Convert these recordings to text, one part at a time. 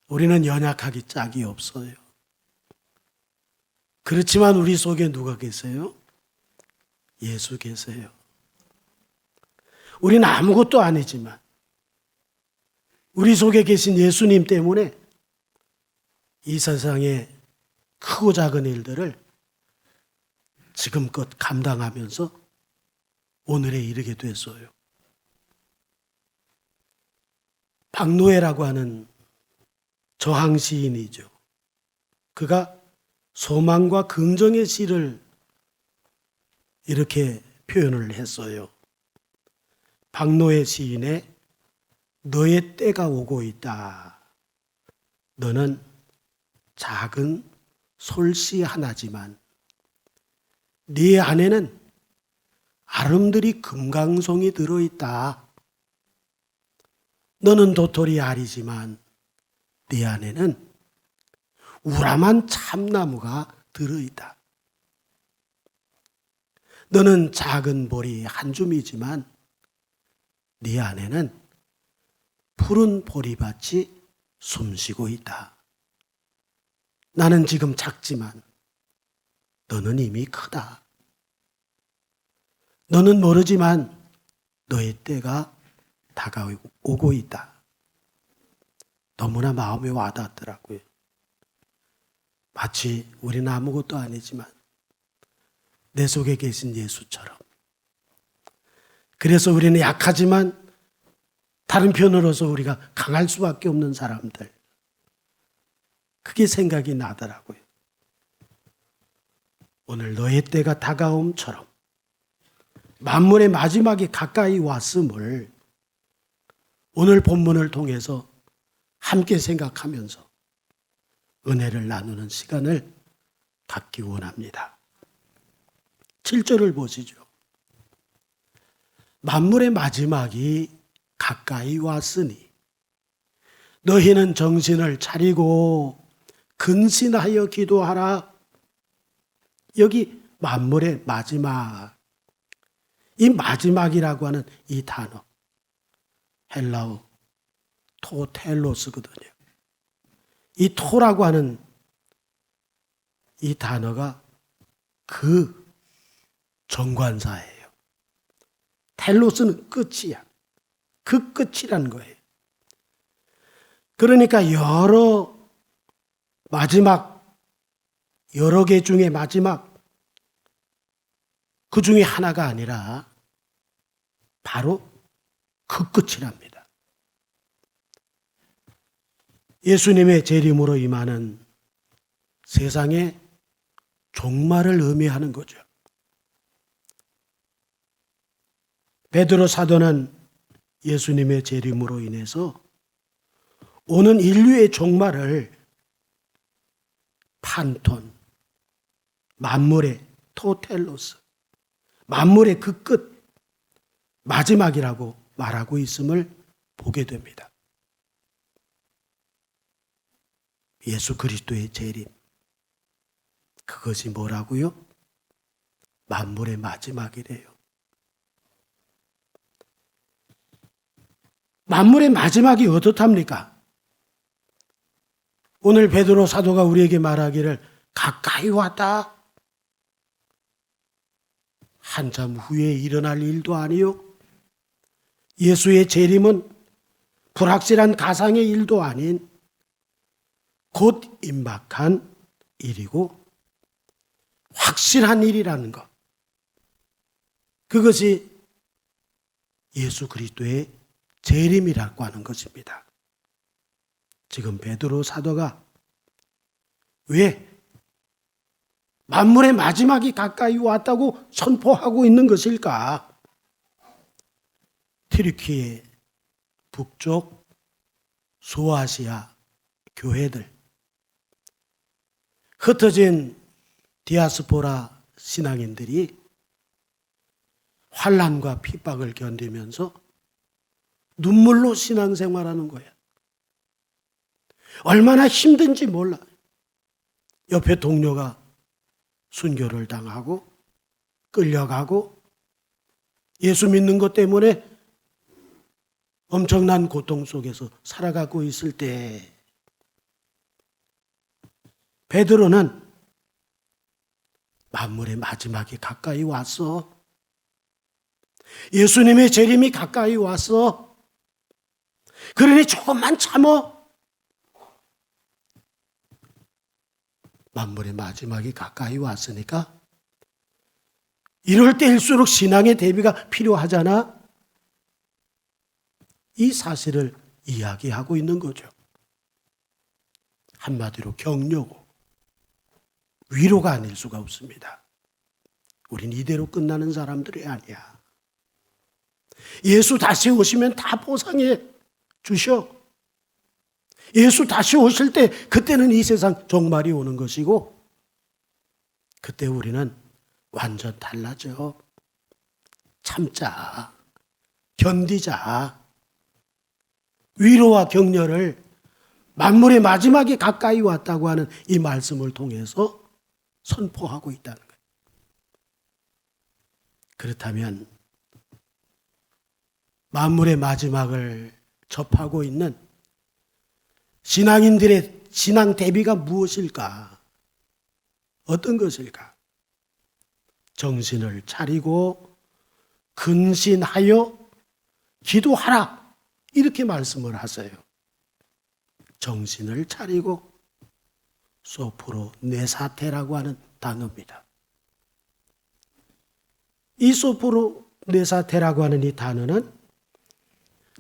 우리는 연약하기 짝이 없어요. 그렇지만 우리 속에 누가 계세요? 예수 계세요. 우리는 아무것도 아니지만 우리 속에 계신 예수님 때문에 이 세상의 크고 작은 일들을 지금껏 감당하면서 오늘에 이르게 됐어요. 박노해라고 하는 저항 시인이죠. 그가 소망과 긍정의 시를 이렇게 표현을 했어요. 박노해 시인의 너의 때가 오고 있다. 너는 작은 솔씨 하나지만 네 안에는 아름드리 금강송이 들어있다. 너는 도토리 알이지만 네 안에는 우람한 참나무가 들어있다. 너는 작은 보리 한 줌이지만 네 안에는 푸른 보리밭이 숨쉬고 있다. 나는 지금 작지만 너는 이미 크다. 너는 모르지만 너의 때가 다가오고 있다. 너무나 마음에 와닿더라고요. 마치 우리는 아무것도 아니지만 내 속에 계신 예수처럼. 그래서 우리는 약하지만 다른 편으로서 우리가 강할 수밖에 없는 사람들. 그게 생각이 나더라고요. 오늘 너의 때가 다가옴처럼 만물의 마지막이 가까이 왔음을 오늘 본문을 통해서 함께 생각하면서 은혜를 나누는 시간을 갖기 원합니다. 7절을 보시죠. 만물의 마지막이 가까이 왔으니 너희는 정신을 차리고 근신하여 기도하라. 여기 만물의 마지막, 이 마지막이라고 하는 이 단어 헬라어 토텔로스거든요. 이 토라고 하는 이 단어가 그 정관사예요. 텔로스는 끝이야. 그 끝이라는 거예요. 그러니까 여러 개 중에 마지막 그 중에 하나가 아니라 바로 그 끝이랍니다. 예수님의 재림으로 임하는 세상의 종말을 의미하는 거죠. 베드로 사도는 예수님의 재림으로 인해서 오는 인류의 종말을 판톤, 만물의 토텔로스, 만물의 그 끝, 마지막이라고 말하고 있음을 보게 됩니다. 예수 그리스도의 재림, 그것이 뭐라고요? 만물의 마지막이래요. 만물의 마지막이 어떻답니까? 오늘 베드로 사도가 우리에게 말하기를 가까이 왔다. 한참 후에 일어날 일도 아니요. 예수의 재림은 불확실한 가상의 일도 아닌 곧 임박한 일이고 확실한 일이라는 것. 그것이 예수 그리스도의 재림이라고 하는 것입니다. 지금 베드로 사도가 왜 만물의 마지막이 가까이 왔다고 선포하고 있는 것일까? 튀르키예 북쪽 소아시아 교회들, 흩어진 디아스포라 신앙인들이 환난과 핍박을 견디면서 눈물로 신앙생활하는 거야. 얼마나 힘든지 몰라. 옆에 동료가 순교를 당하고 끌려가고 예수 믿는 것 때문에 엄청난 고통 속에서 살아가고 있을 때 베드로는 만물의 마지막이 가까이 왔어. 예수님의 재림이 가까이 왔어. 그러니 조금만 참어. 만물의 마지막이 가까이 왔으니까 이럴 때일수록 신앙의 대비가 필요하잖아. 이 사실을 이야기하고 있는 거죠. 한마디로 격려고 위로가 아닐 수가 없습니다. 우린 이대로 끝나는 사람들이 아니야. 예수 다시 오시면 다 보상해 주셔. 예수 다시 오실 때 그때는 이 세상 종말이 오는 것이고 그때 우리는 완전 달라져. 참자. 견디자. 위로와 격려를 만물의 마지막이 가까이 왔다고 하는 이 말씀을 통해서 선포하고 있다는 거예요. 그렇다면 만물의 마지막을 접하고 있는 신앙인들의 신앙 대비가 무엇일까? 어떤 것일까? 정신을 차리고 근신하여 기도하라. 이렇게 말씀을 하세요. 정신을 차리고 소프로 네사테라고 하는 단어입니다. 이 소프로 네사테라고 하는 이 단어는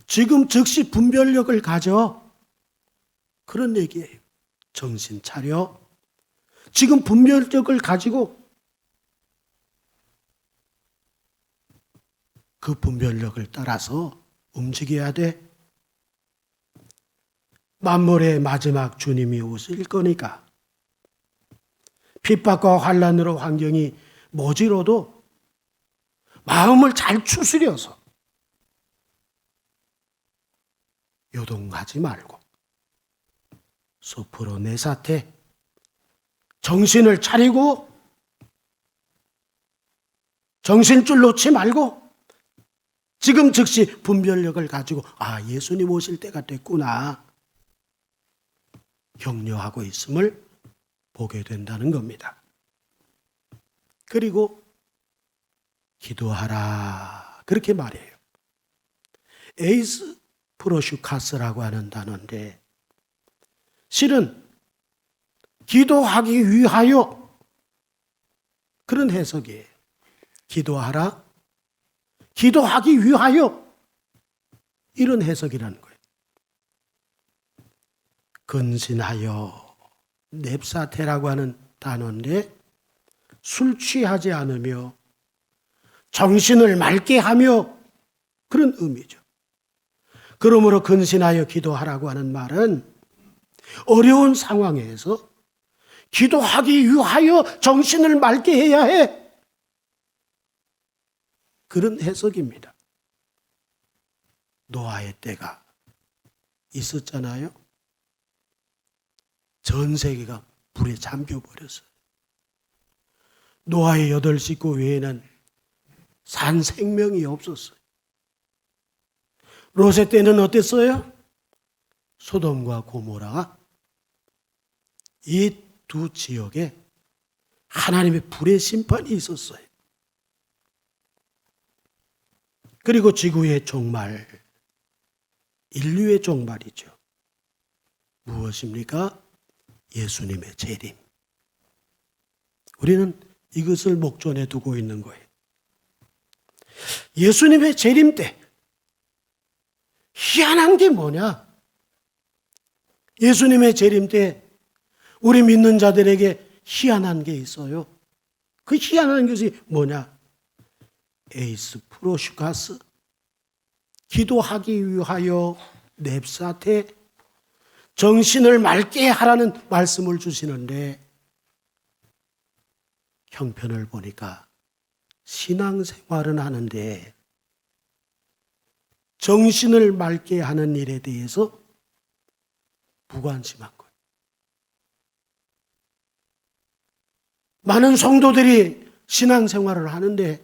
지금 즉시 분별력을 가져. 그런 얘기예요. 정신 차려. 지금 분별력을 가지고 그 분별력을 따라서 움직여야 돼. 만물의 마지막 주님이 오실 거니까 핍박과 환난으로 환경이 모지로도 마음을 잘 추스려서 요동하지 말고 소프로 네사테 정신을 차리고 정신줄 놓지 말고 지금 즉시 분별력을 가지고 예수님 오실 때가 됐구나 격려하고 있음을 보게 된다는 겁니다. 그리고 기도하라 그렇게 말해요. 에이스 프로슈카스라고 하는 단어인데 실은 기도하기 위하여 그런 해석이에요. 기도하라, 기도하기 위하여 이런 해석이라는 거예요. 근신하여 넵사테라고 하는 단어인데 술 취하지 않으며 정신을 맑게 하며 그런 의미죠. 그러므로 근신하여 기도하라고 하는 말은 어려운 상황에서 기도하기 위하여 정신을 맑게 해야 해. 그런 해석입니다. 노아의 때가 있었잖아요. 전 세계가 불에 잠겨버렸어요. 노아의 8 식구 외에는 산 생명이 없었어요. 롯의 때는 어땠어요? 소돔과 고모라가 이 두 지역에 하나님의 불의 심판이 있었어요. 그리고 지구의 종말, 인류의 종말이죠. 무엇입니까? 예수님의 재림. 우리는 이것을 목전에 두고 있는 거예요. 예수님의 재림 때 희한한 게 뭐냐? 예수님의 재림 때 우리 믿는 자들에게 희한한 게 있어요. 그 희한한 것이 뭐냐? 에이스 프로슈카스 기도하기 위하여 넵사테 정신을 맑게 하라는 말씀을 주시는데 형편을 보니까 신앙생활은 하는데 정신을 맑게 하는 일에 대해서 무관심한 거예요. 많은 성도들이 신앙생활을 하는데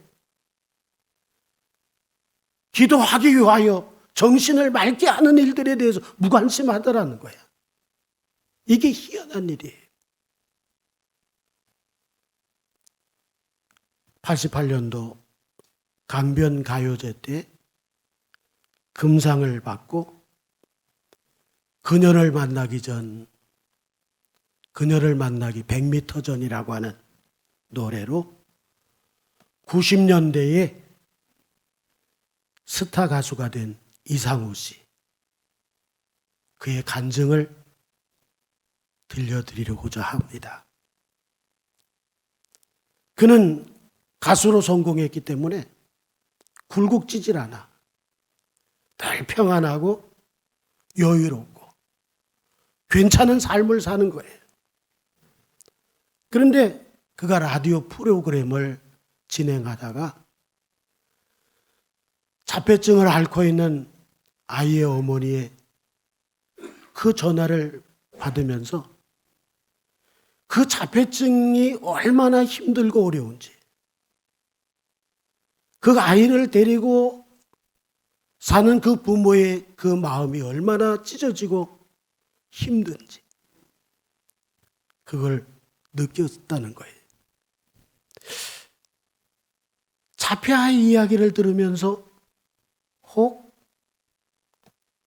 기도하기 위하여 정신을 맑게 하는 일들에 대해서 무관심하더라는 거야. 이게 희한한 일이에요. 88년도 강변 가요제 때 금상을 받고 그녀를 만나기 100m 전이라고 하는 노래로 90년대에 스타 가수가 된 이상우 씨, 그의 간증을 들려드리려고자 합니다. 그는 가수로 성공했기 때문에 굴곡지질 않아. 늘 평안하고 여유롭고 괜찮은 삶을 사는 거예요. 그런데 그가 라디오 프로그램을 진행하다가 자폐증을 앓고 있는 아이의 어머니의 그 전화를 받으면서 그 자폐증이 얼마나 힘들고 어려운지, 그 아이를 데리고 사는 그 부모의 그 마음이 얼마나 찢어지고 힘든지 그걸 느꼈다는 거예요. 자폐아이 이야기를 들으면서 혹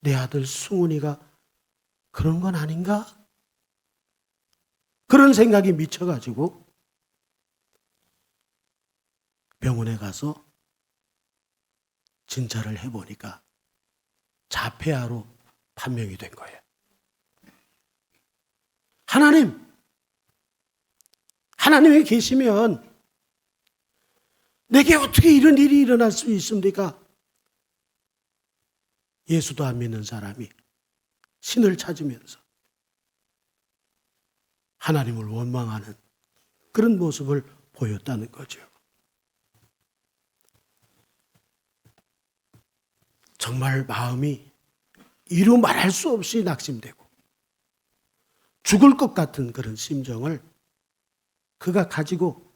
내 아들 승훈이가 그런 건 아닌가? 그런 생각이 미쳐가지고 병원에 가서 진찰을 해보니까 자폐아로 판명이 된 거예요. 하나님이 계시면 내게 어떻게 이런 일이 일어날 수 있습니까? 예수도 안 믿는 사람이 신을 찾으면서 하나님을 원망하는 그런 모습을 보였다는 거죠. 정말 마음이 이루 말할 수 없이 낙심되고 죽을 것 같은 그런 심정을 그가 가지고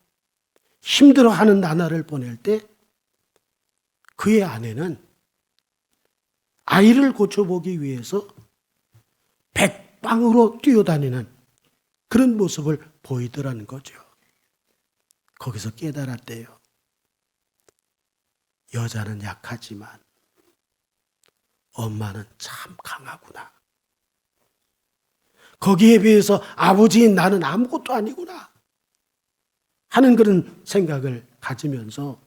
힘들어하는 나날을 보낼 때 그의 아내는 아이를 고쳐보기 위해서 백방으로 뛰어다니는 그런 모습을 보이더라는 거죠. 거기서 깨달았대요. 여자는 약하지만 엄마는 참 강하구나. 거기에 비해서 아버지인 나는 아무것도 아니구나 하는 그런 생각을 가지면서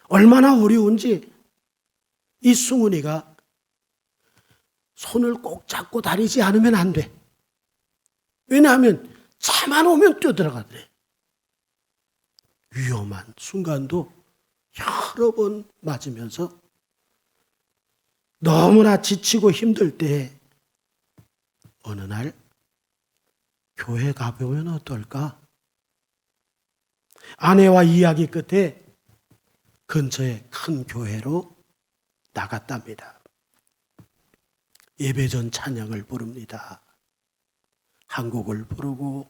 얼마나 어려운지 이 승훈이가 손을 꼭 잡고 다니지 않으면 안 돼. 왜냐하면 차만 오면 뛰어들어가더래. 위험한 순간도 여러 번 맞으면서 너무나 지치고 힘들 때 어느 날 교회 가보면 어떨까? 아내와 이야기 끝에 근처에 큰 교회로 나갔답니다. 예배 전 찬양을 부릅니다. 한 곡을 부르고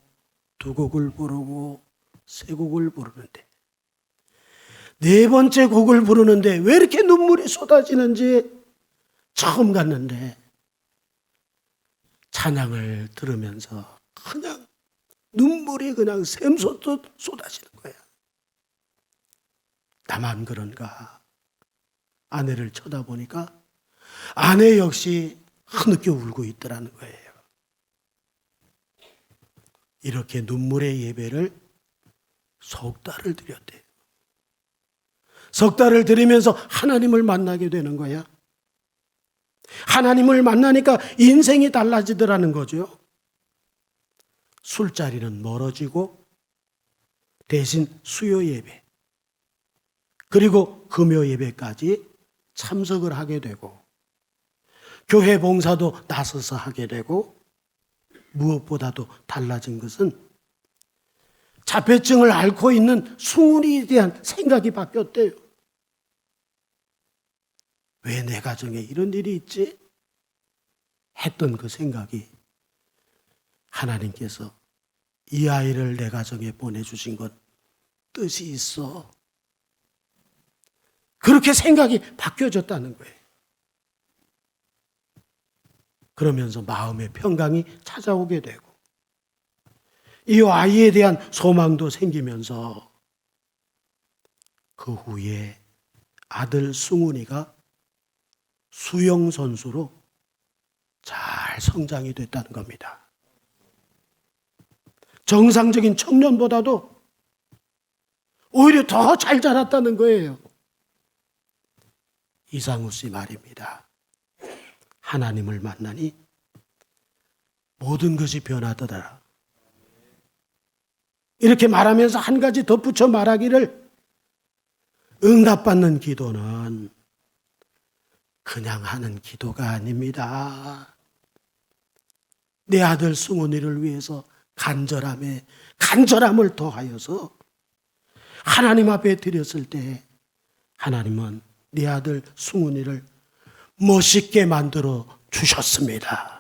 두 곡을 부르고 세 곡을 부르는데 네 번째 곡을 부르는데 왜 이렇게 눈물이 쏟아지는지 처음 갔는데 찬양을 들으면서 그냥 눈물이 그냥 샘솟듯 쏟아지는 거야. 나만 그런가? 아내를 쳐다보니까 아내 역시 흐느껴 울고 있더라는 거예요. 이렇게 눈물의 예배를 석 달을 드렸대요. 석 달을 드리면서 하나님을 만나게 되는 거야. 하나님을 만나니까 인생이 달라지더라는 거죠. 술자리는 멀어지고 대신 수요 예배 그리고 금요 예배까지 참석을 하게 되고 교회 봉사도 나서서 하게 되고 무엇보다도 달라진 것은 자폐증을 앓고 있는 승훈이에 대한 생각이 바뀌었대요. 왜 내 가정에 이런 일이 있지? 했던 그 생각이 하나님께서 이 아이를 내 가정에 보내주신 것 뜻이 있어. 그렇게 생각이 바뀌어졌다는 거예요. 그러면서 마음의 평강이 찾아오게 되고 이 아이에 대한 소망도 생기면서 그 후에 아들 승훈이가 수영 선수로 잘 성장이 됐다는 겁니다. 정상적인 청년보다도 오히려 더 잘 자랐다는 거예요. 이상우 씨 말입니다. 하나님을 만나니 모든 것이 변하더라. 이렇게 말하면서 한 가지 덧붙여 말하기를, 응답받는 기도는 그냥 하는 기도가 아닙니다. 내 아들 승훈이를 위해서 간절함을 더하여서 하나님 앞에 드렸을 때 하나님은 네 아들 승훈이를 멋있게 만들어 주셨습니다.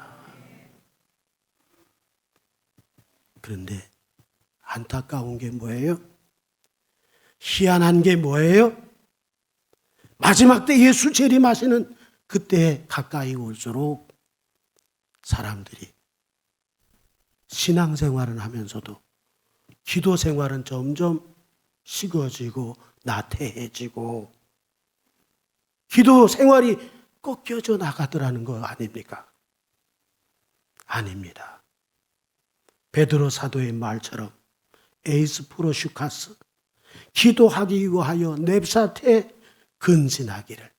그런데 안타까운 게 뭐예요? 희한한 게 뭐예요? 마지막 때 예수 재림하시는 그때 가까이 올수록 사람들이 신앙생활은 하면서도 기도 생활은 점점 식어지고 나태해지고 기도 생활이 꺾여져 나가더라는 거 아닙니까? 아닙니다. 베드로 사도의 말처럼 에이스 프로슈카스, 기도하기 위하여 냅사태 근신하기를,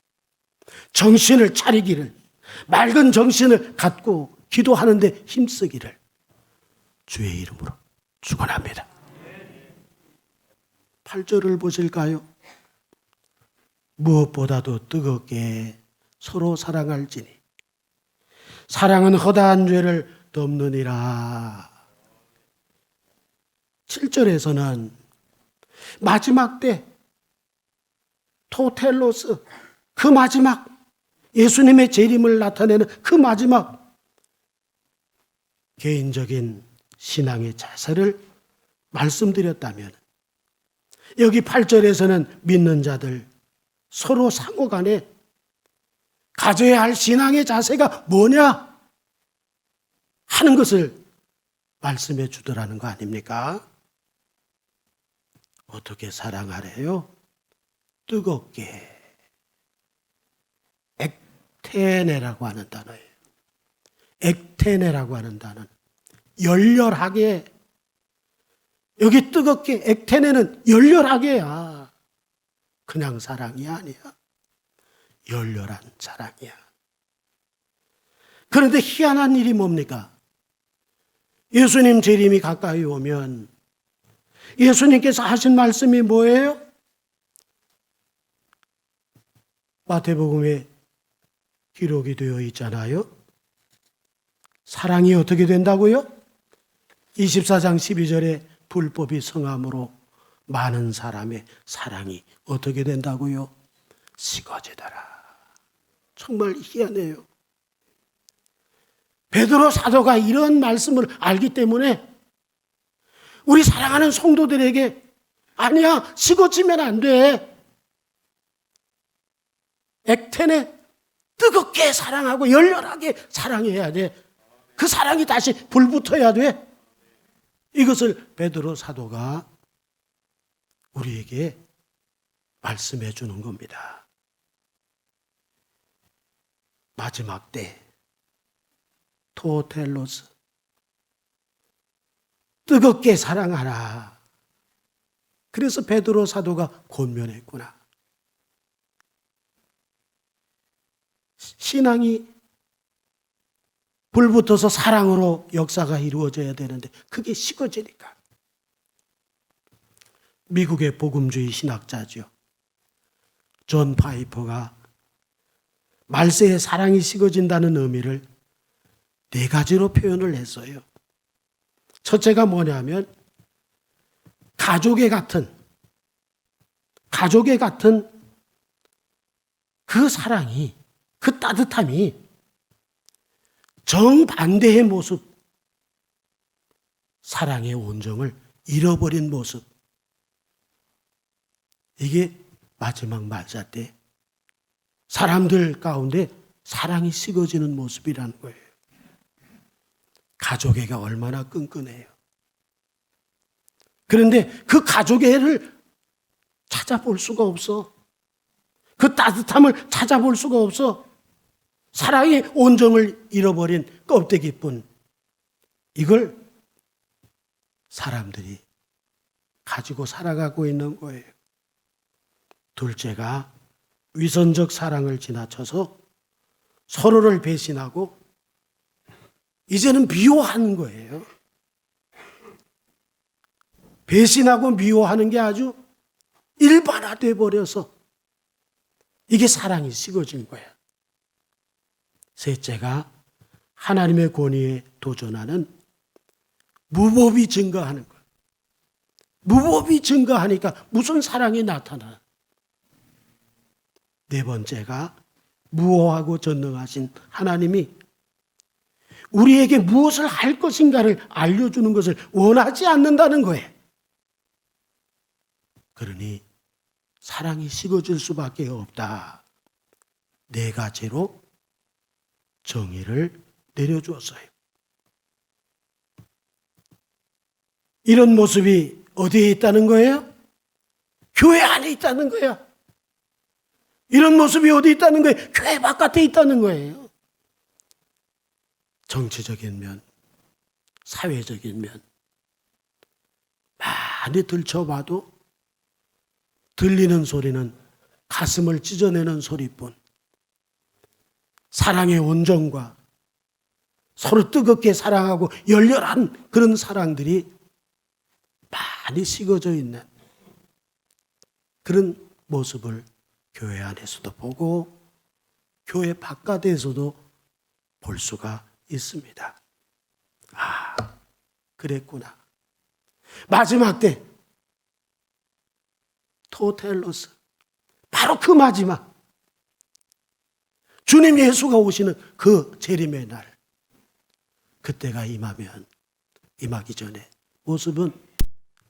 정신을 차리기를, 맑은 정신을 갖고 기도하는데 힘쓰기를 주의 이름으로 축원합니다. 8절을 보실까요? 무엇보다도 뜨겁게 서로 사랑할지니 사랑은 허다한 죄를 덮느니라. 7절에서는 마지막 때 토텔로스, 그 마지막 예수님의 재림을 나타내는 그 마지막 개인적인 신앙의 자세를 말씀드렸다면, 여기 8절에서는 믿는 자들 서로 상호간에 가져야 할 신앙의 자세가 뭐냐 하는 것을 말씀해 주더라는 거 아닙니까? 어떻게 사랑하래요? 뜨겁게. 액테네라고 하는 단어예요. 액테네라고 하는 단어는 열렬하게, 여기 뜨겁게, 액테네는 열렬하게야. 그냥 사랑이 아니야. 열렬한 사랑이야. 그런데 희한한 일이 뭡니까? 예수님 재림이 가까이 오면 예수님께서 하신 말씀이 뭐예요? 마태복음에 기록이 되어 있잖아요. 사랑이 어떻게 된다고요? 24장 12절에 불법이 성함으로 많은 사람의 사랑이 어떻게 된다고요? 식어지더라. 정말 희한해요. 베드로 사도가 이런 말씀을 알기 때문에 우리 사랑하는 성도들에게, 아니야, 식어지면 안 돼. 액텐에 뜨겁게 사랑하고 열렬하게 사랑해야 돼. 그 사랑이 다시 불붙어야 돼. 이것을 베드로 사도가 우리에게 말씀해 주는 겁니다. 마지막 때 토텔로스, 뜨겁게 사랑하라. 그래서 베드로 사도가 권면했구나. 신앙이 불붙어서 사랑으로 역사가 이루어져야 되는데 그게 식어지니까. 미국의 복음주의 신학자죠. 존 파이퍼가 말세에 사랑이 식어진다는 의미를 4가지로 표현을 했어요. 첫째가 뭐냐면 가족의 같은 그 사랑이, 그 따뜻함이 정반대의 모습, 사랑의 온정을 잃어버린 모습, 이게 마지막 말자 때 사람들 가운데 사랑이 식어지는 모습이라는 거예요. 가족애가 얼마나 끈끈해요. 그런데 그 가족애를 찾아볼 수가 없어. 그 따뜻함을 찾아볼 수가 없어. 사랑의 온정을 잃어버린 껍데기뿐. 이걸 사람들이 가지고 살아가고 있는 거예요. 둘째가 위선적 사랑을 지나쳐서 서로를 배신하고 이제는 미워하는 거예요. 배신하고 미워하는 게 아주 일반화돼 버려서 이게 사랑이 식어진 거야. 셋째가 하나님의 권위에 도전하는 무법이 증거하는 거야. 무법이 증거하니까 무슨 사랑이 나타나? 네 번째가 무호하고 전능하신 하나님이 우리에게 무엇을 할 것인가를 알려주는 것을 원하지 않는다는 거예요. 그러니 사랑이 식어질 수밖에 없다. 네 가지로 정의를 내려주었어요. 이런 모습이 어디에 있다는 거예요? 교회 안에 있다는 거야. 이런 모습이 어디 있다는 거예요? 교회 바깥에 있다는 거예요. 정치적인 면, 사회적인 면 많이 들춰봐도 들리는 소리는 가슴을 찢어내는 소리뿐. 사랑의 온정과 서로 뜨겁게 사랑하고 열렬한 그런 사랑들이 많이 식어져 있는 그런 모습을 교회 안에서도 보고 교회 바깥에서도 볼 수가 있습니다. 아, 그랬구나. 마지막 때 토텔로스, 바로 그 마지막 주님 예수가 오시는 그 재림의 날, 그때가 임하기 전에 모습은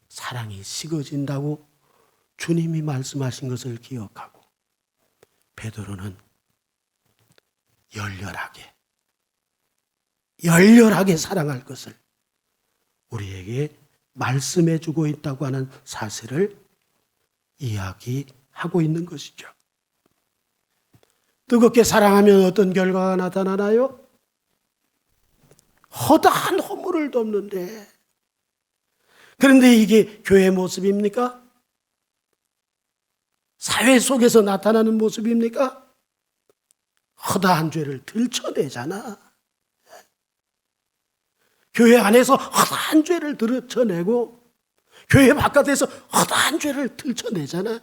사랑이 식어진다고 주님이 말씀하신 것을 기억하고 베드로는 열렬하게 사랑할 것을 우리에게 말씀해 주고 있다고 하는 사실을 이야기하고 있는 것이죠. 뜨겁게 사랑하면 어떤 결과가 나타나나요? 허다한 허물을 덮는데, 그런데 이게 교회의 모습입니까? 사회 속에서 나타나는 모습입니까? 허다한 죄를 들춰내잖아. 교회 안에서 허다한 죄를 들춰내고 교회 바깥에서 허다한 죄를 들춰내잖아.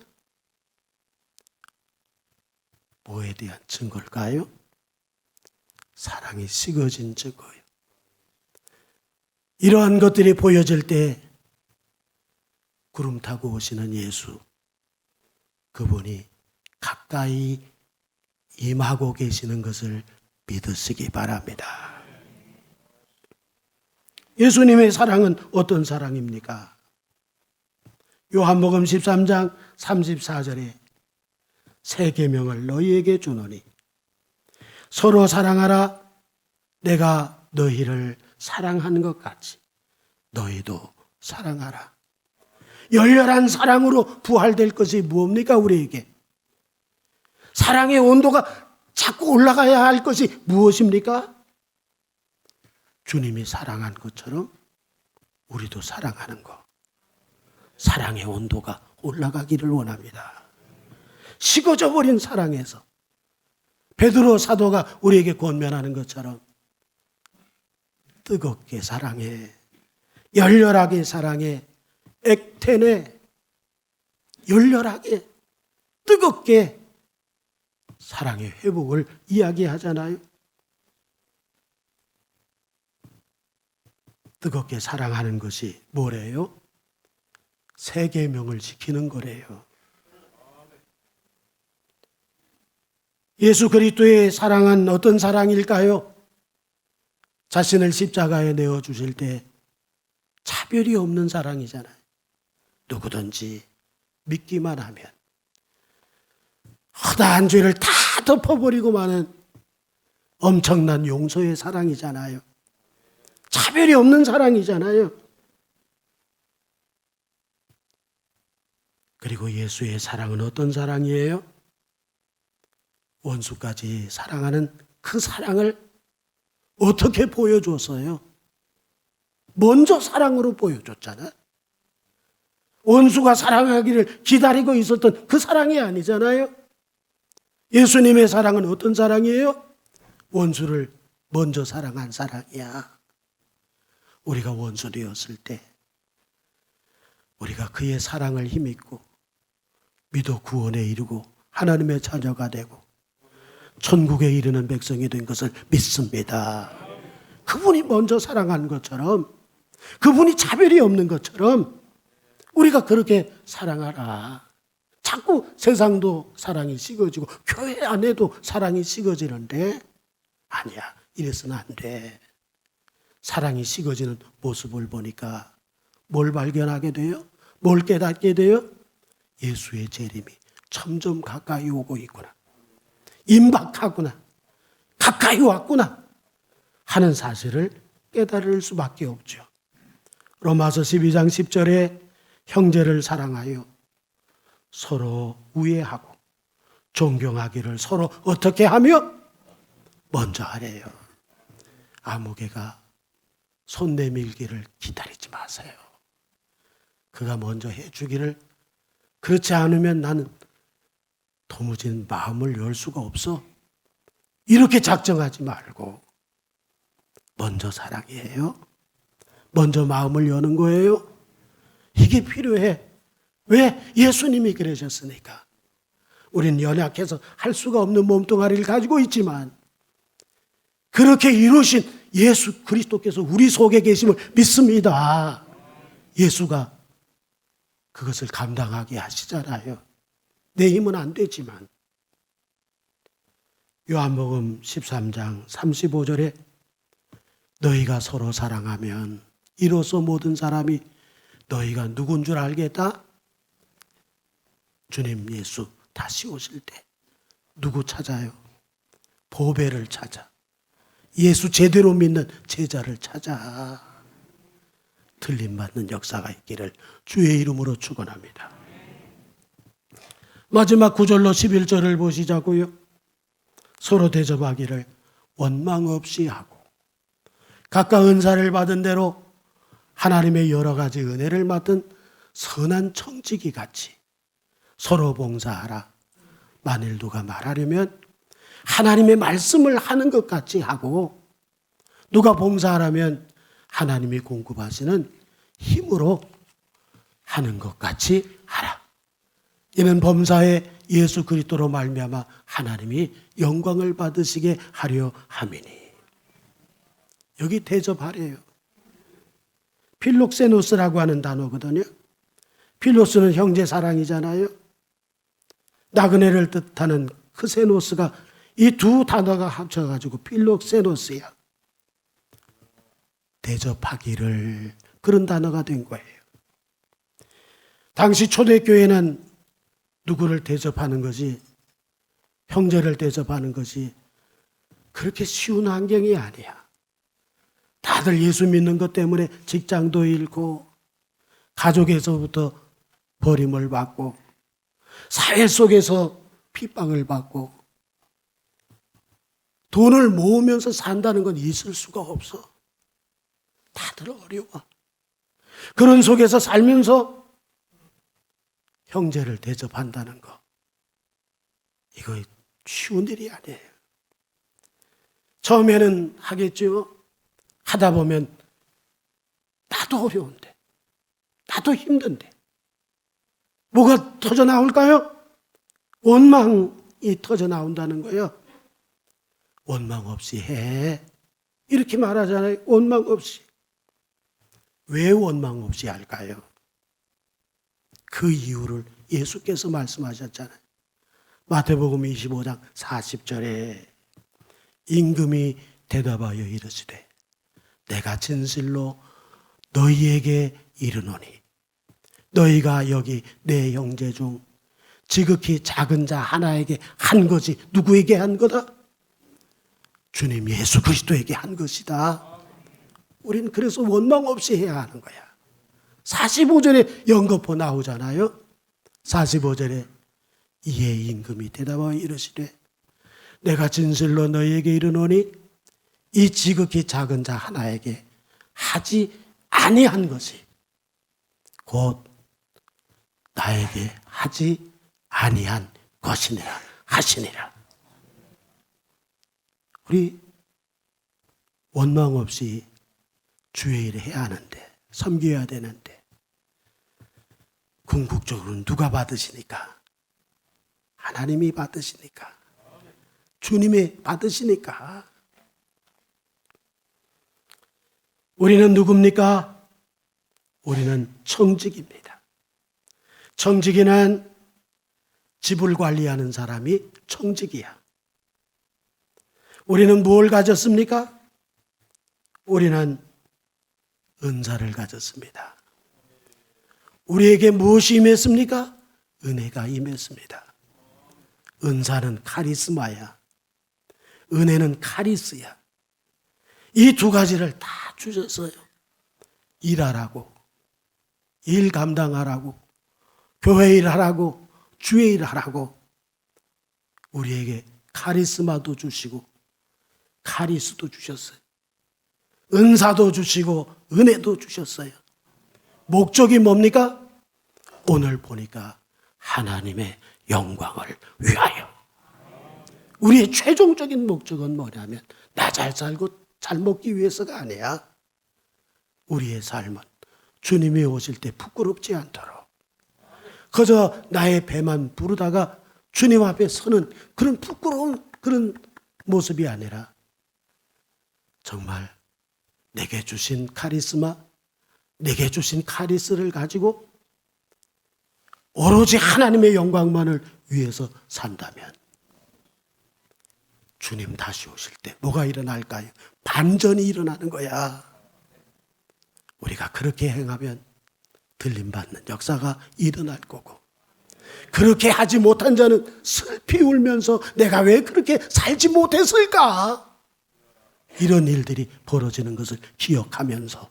뭐에 대한 증거일까요? 사랑이 식어진 증거예요. 이러한 것들이 보여질 때 구름 타고 오시는 예수, 그분이 가까이 임하고 계시는 것을 믿으시기 바랍니다. 예수님의 사랑은 어떤 사랑입니까? 요한복음 13장 34절에 새 계명을 너희에게 주노니 서로 사랑하라. 내가 너희를 사랑하는 것 같이 너희도 사랑하라. 열렬한 사랑으로 부활될 것이 무엇입니까? 우리에게 사랑의 온도가 자꾸 올라가야 할 것이 무엇입니까? 주님이 사랑한 것처럼 우리도 사랑하는 것. 사랑의 온도가 올라가기를 원합니다. 식어져 버린 사랑에서 베드로 사도가 우리에게 권면하는 것처럼 뜨겁게 사랑해, 열렬하게 사랑해, 액텐해, 열렬하게 뜨겁게 사랑의 회복을 이야기하잖아요. 뜨겁게 사랑하는 것이 뭐래요? 새 계명을 지키는 거래요. 예수 그리스도의 사랑은 어떤 사랑일까요? 자신을 십자가에 내어주실 때 차별이 없는 사랑이잖아요. 누구든지 믿기만 하면 허다한 죄를 다 덮어버리고 마는 엄청난 용서의 사랑이잖아요. 차별이 없는 사랑이잖아요. 그리고 예수의 사랑은 어떤 사랑이에요? 원수까지 사랑하는 그 사랑을 어떻게 보여줬어요? 먼저 사랑으로 보여줬잖아요. 원수가 사랑하기를 기다리고 있었던 그 사랑이 아니잖아요. 예수님의 사랑은 어떤 사랑이에요? 원수를 먼저 사랑한 사랑이야. 우리가 원수 되었을 때 우리가 그의 사랑을 힘입고 믿어 구원에 이르고 하나님의 자녀가 되고 천국에 이르는 백성이 된 것을 믿습니다. 그분이 먼저 사랑한 것처럼, 그분이 차별이 없는 것처럼 우리가 그렇게 사랑하라. 자꾸 세상도 사랑이 식어지고 교회 안에도 사랑이 식어지는데 아니야, 이래서는 안 돼. 사랑이 식어지는 모습을 보니까 뭘 발견하게 돼요? 뭘 깨닫게 돼요? 예수의 재림이 점점 가까이 오고 있구나. 임박하구나. 가까이 왔구나 하는 사실을 깨달을 수밖에 없죠. 로마서 12장 10절에 형제를 사랑하여 서로 우애하고 존경하기를 서로 어떻게 하며? 먼저 하래요. 아무개가 손 내밀기를 기다리지 마세요. 그가 먼저 해주기를, 그렇지 않으면 나는 도무지 마음을 열 수가 없어. 이렇게 작정하지 말고 먼저 사랑해요. 먼저 마음을 여는 거예요. 이게 필요해. 왜? 예수님이 그러셨으니까. 우린 연약해서 할 수가 없는 몸뚱아리를 가지고 있지만 그렇게 이루신 예수 그리스도께서 우리 속에 계심을 믿습니다. 예수가 그것을 감당하게 하시잖아요. 내 힘은 안 되지만. 요한복음 13장 35절에 너희가 서로 사랑하면 이로써 모든 사람이 너희가 누군 줄 알겠다? 주님 예수 다시 오실 때 누구 찾아요? 보배를 찾아. 예수 제대로 믿는 제자를 찾아. 틀림받는 역사가 있기를 주의 이름으로 축원합니다. 마지막 9절로 11절을 보시자고요. 서로 대접하기를 원망 없이 하고 각각 은사를 받은 대로 하나님의 여러 가지 은혜를 맡은 선한 청지기 같이 서로 봉사하라. 만일 누가 말하려면 하나님의 말씀을 하는 것 같이 하고, 누가 봉사하라면 하나님이 공급하시는 힘으로 하는 것 같이 하라. 이는 범사에 예수 그리스도로 말미암아 하나님이 영광을 받으시게 하려 함이니. 여기 대접하래요. 필록세노스라고 하는 단어거든요. 필로스는 형제 사랑이잖아요. 나그네를 뜻하는 크세노스가 이 두 단어가 합쳐가지고 필록세노스야. 대접하기를, 그런 단어가 된 거예요. 당시 초대교회는 누구를 대접하는 것이, 형제를 대접하는 것이 그렇게 쉬운 환경이 아니야. 다들 예수 믿는 것 때문에 직장도 잃고 가족에서부터 버림을 받고 사회 속에서 핍박을 받고 돈을 모으면서 산다는 건 있을 수가 없어. 다들 어려워. 그런 속에서 살면서 형제를 대접한다는 거, 이거 쉬운 일이 아니에요. 처음에는 하겠죠. 하다 보면 나도 어려운데, 나도 힘든데 뭐가 터져 나올까요? 원망이 터져 나온다는 거예요. 원망 없이 해. 이렇게 말하잖아요. 원망 없이. 왜 원망 없이 할까요? 그 이유를 예수께서 말씀하셨잖아요. 마태복음 25장 40절에 임금이 대답하여 이르시되 내가 진실로 너희에게 이르노니 너희가 여기 내 형제 중 지극히 작은 자 하나에게 한 것이 누구에게 한 거다? 주님 예수 그리스도에게 한 것이다. 우리는 그래서 원망 없이 해야 하는 거야. 45절에 연거푸 나오잖아요. 45절에 이에 임금이 대답하여 이르시되 내가 진실로 너희에게 이르노니 이 지극히 작은 자 하나에게 하지 아니한 것이 곧 나에게 하지 아니한 것이니라 하시니라. 우리 원망 없이 주의 일을 해야 하는데, 섬겨야 되는데 궁극적으로는 누가 받으시니까? 하나님이 받으시니까, 주님이 받으시니까. 우리는 누굽니까? 우리는 청직입니다. 청직이란 집을 관리하는 사람이 청직이야. 우리는 무엇을 가졌습니까? 우리는 은사를 가졌습니다. 우리에게 무엇이 임했습니까? 은혜가 임했습니다. 은사는 카리스마야. 은혜는 카리스야. 이 두 가지를 다 주셨어요. 일하라고, 일 감당하라고, 교회 일하라고, 주의 일하라고. 우리에게 카리스마도 주시고 카리스도 주셨어요. 은사도 주시고 은혜도 주셨어요. 목적이 뭡니까? 오늘 보니까 하나님의 영광을 위하여. 우리의 최종적인 목적은 뭐냐면 나 잘 살고 잘 먹기 위해서가 아니야. 우리의 삶은 주님이 오실 때 부끄럽지 않도록 그저 나의 배만 부르다가 주님 앞에 서는 그런 부끄러운 그런 모습이 아니라 정말 내게 주신 카리스마, 내게 주신 카리스를 가지고 오로지 하나님의 영광만을 위해서 산다면 주님 다시 오실 때 뭐가 일어날까요? 반전이 일어나는 거야. 우리가 그렇게 행하면 들림받는 역사가 일어날 거고, 그렇게 하지 못한 자는 슬피 울면서 내가 왜 그렇게 살지 못했을까? 이런 일들이 벌어지는 것을 기억하면서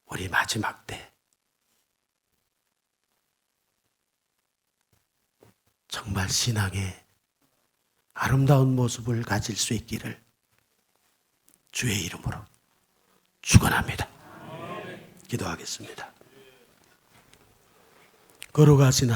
우리 마지막 때 정말 신앙의 아름다운 모습을 가질 수 있기를 주의 이름으로 축원합니다. 기도하겠습니다. 걸어가신